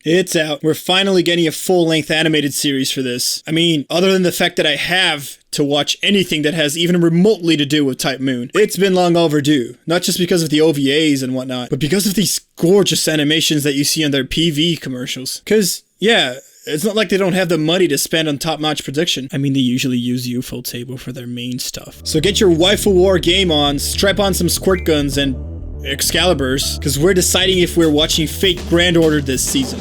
It's out. We're finally getting a full-length animated series for this. I mean, other than the fact that I have to watch anything that has even remotely to do with Type Moon, it's been long overdue. Not just because of the OVAs and whatnot, but because of these gorgeous animations that you see on their PV commercials. Cause, yeah, it's not like they don't have the money to spend on top-notch production. I mean, they usually use Ufotable for their main stuff. So get your waifu war game on, strap on some squirt guns and Excaliburs, because we're deciding if we're watching Fate Grand Order this season.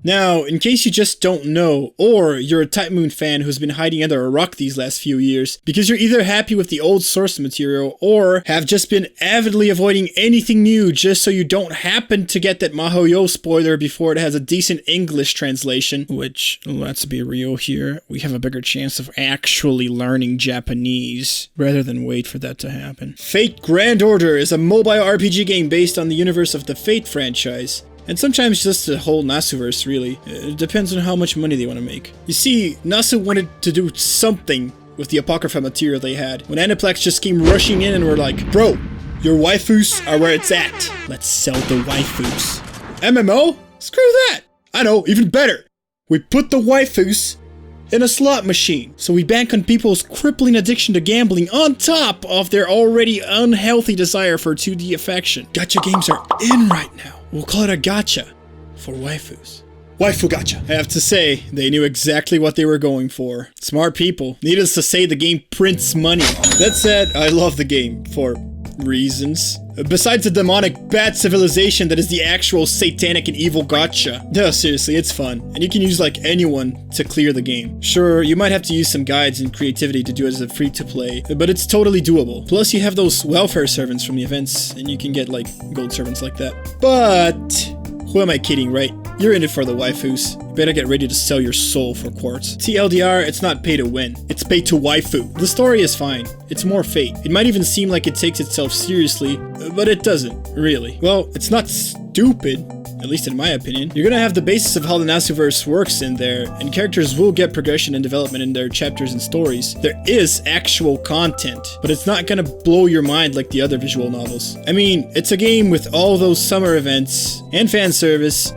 Now, in case you just don't know, or you're a Type Moon fan who's been hiding under a rock these last few years, because you're either happy with the old source material, or have just been avidly avoiding anything new just so you don't happen to get that MaHoYo spoiler before it has a decent English translation, which, let's be real here, we have a bigger chance of actually learning Japanese, rather than wait for that to happen. Fate Grand Order is a mobile RPG game based on the universe of the Fate franchise. And sometimes just the whole Nasuverse, really. It depends on how much money they want to make. You see, Nasu wanted to do something with the Apocrypha material they had, when Aniplex just came rushing in and were like, bro, your waifus are where it's at. Let's sell the waifus. MMO? Screw that! I know, even better. We put the waifus in a slot machine, so we bank on people's crippling addiction to gambling on top of their already unhealthy desire for 2D affection. Gacha games are in right now. We'll call it a gacha for waifus. Waifu gacha. I have to say, they knew exactly what they were going for. Smart people. Needless to say, the game prints money. That said, I love the game for reasons. Besides the demonic bad civilization that is the actual satanic and evil gacha. No, seriously, it's fun. And you can use like anyone to clear the game. Sure, you might have to use some guides and creativity to do it as a free-to-play, but it's totally doable. Plus, you have those welfare servants from the events, and you can get like gold servants like that. But who am I kidding, right? You're in it for the waifus. You better get ready to sell your soul for quartz. TLDR, it's not pay to win. It's pay to waifu. The story is fine. It's more Fate. It might even seem like it takes itself seriously, but it doesn't, really. Well, it's not stupid, at least in my opinion. You're gonna have the basis of how the Nasuverse works in there, and characters will get progression and development in their chapters and stories. There is actual content, but it's not gonna blow your mind like the other visual novels. I mean, it's a game with all those summer events, and fan service,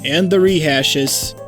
and the rehashes,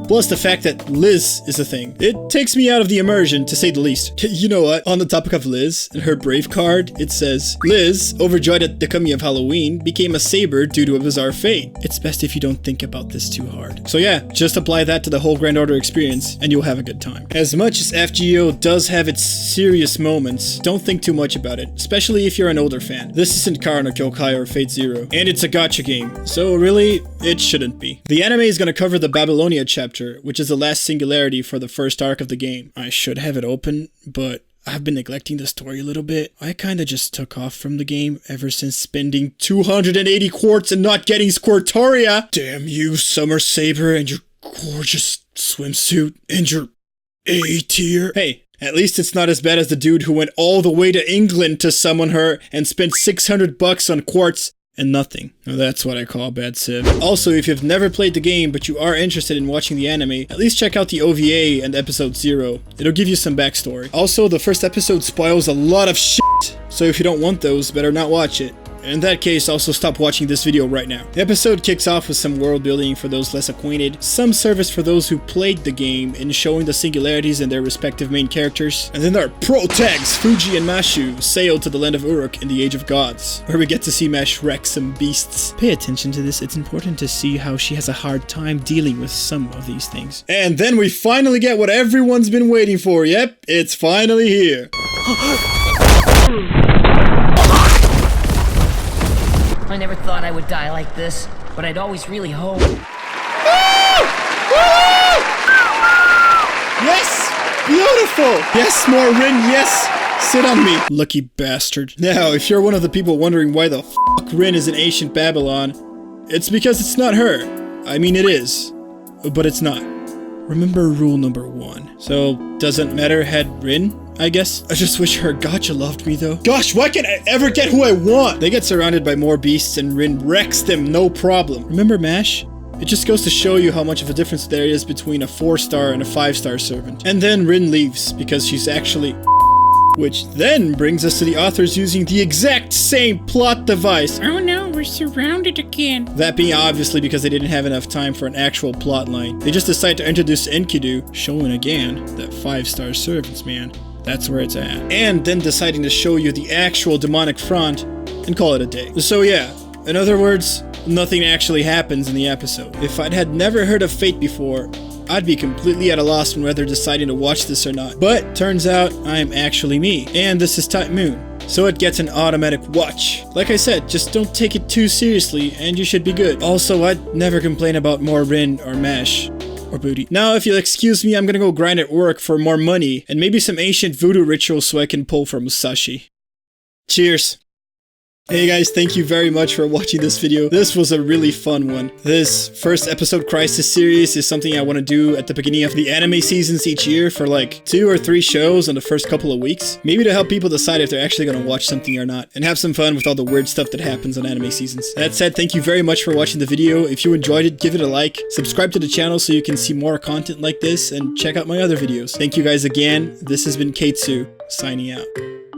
plus the fact that Liz is a thing. It takes me out of the immersion, to say the least. You know what? On the topic of Liz, and her Brave card, it says, Liz, overjoyed at the coming of Halloween, became a saber due to a bizarre fate. It's best if you don't think about this too hard. So yeah, just apply that to the whole Grand Order experience, and you'll have a good time. As much as FGO does have its serious moments, don't think too much about it, especially if you're an older fan. This isn't Kara no Kyokai or Fate Zero, and it's a gacha game, so really, it shouldn't be. The anime is gonna cover the Babylonia chapter, which is the last singularity for the first arc of the game. I should have it open, but I've been neglecting the story a little bit. I kinda just took off from the game ever since spending 280 quartz and not getting Squirtoria. Damn you, Summer Saber, and your gorgeous swimsuit, and your A tier. Hey, at least it's not as bad as the dude who went all the way to England to summon her and spent $600 on quartz and nothing. Now that's what I call bad civ. Also, if you've never played the game but you are interested in watching the anime, at least check out the OVA and episode 0. It'll give you some backstory. Also, the first episode spoils a lot of shit, so if you don't want those, better not watch it. In that case, also stop watching this video right now. The episode kicks off with some world building for those less acquainted, some service for those who played the game in showing the singularities in their respective main characters, and then our pro tags, Fuji and Mashu, sail to the land of Uruk in the Age of Gods, where we get to see Mash wreck some beasts. Pay attention to this, it's important to see how she has a hard time dealing with some of these things. And then we finally get what everyone's been waiting for, yep, it's finally here. I never thought I would die like this, but I'd always really hoped. Yes! Beautiful! Yes, more Rin, yes! Sit on me, lucky bastard. Now, if you're one of the people wondering why the fuck Rin is in ancient Babylon, it's because it's not her. I mean, it is, but it's not. Remember rule number 1. So, doesn't matter had Rin, I guess? I just wish her gacha loved me though. Gosh, why can't I ever get who I want? They get surrounded by more beasts and Rin wrecks them, no problem. Remember Mash? It just goes to show you how much of a difference there is between a 4-star and a 5-star servant. And then Rin leaves because she's actually Which then brings us to the authors using the exact same plot device. Oh no, we're surrounded again. That being obviously because they didn't have enough time for an actual plot line. They just decided to introduce Enkidu, showing again that 5-star servants, man. That's where it's at. And then deciding to show you the actual demonic front and call it a day. So yeah, in other words, nothing actually happens in the episode. If I'd had never heard of Fate before, I'd be completely at a loss on whether deciding to watch this or not. But turns out I'm actually me, and this is Type Moon, so it gets an automatic watch. Like I said, just don't take it too seriously and you should be good. Also, I'd never complain about more Rin or Mesh. Or booty. Now, if you'll excuse me, I'm gonna go grind at work for more money and maybe some ancient voodoo rituals so I can pull from Musashi. Cheers. Hey guys, thank you very much for watching this video. This was a really fun one. This first episode Crisis series is something I want to do at the beginning of the anime seasons each year for like 2 or 3 shows in the first couple of weeks. Maybe to help people decide if they're actually going to watch something or not, and have some fun with all the weird stuff that happens on anime seasons. That said, thank you very much for watching the video. If you enjoyed it, give it a like, subscribe to the channel so you can see more content like this, and check out my other videos. Thank you guys again. This has been Ktsu, signing out.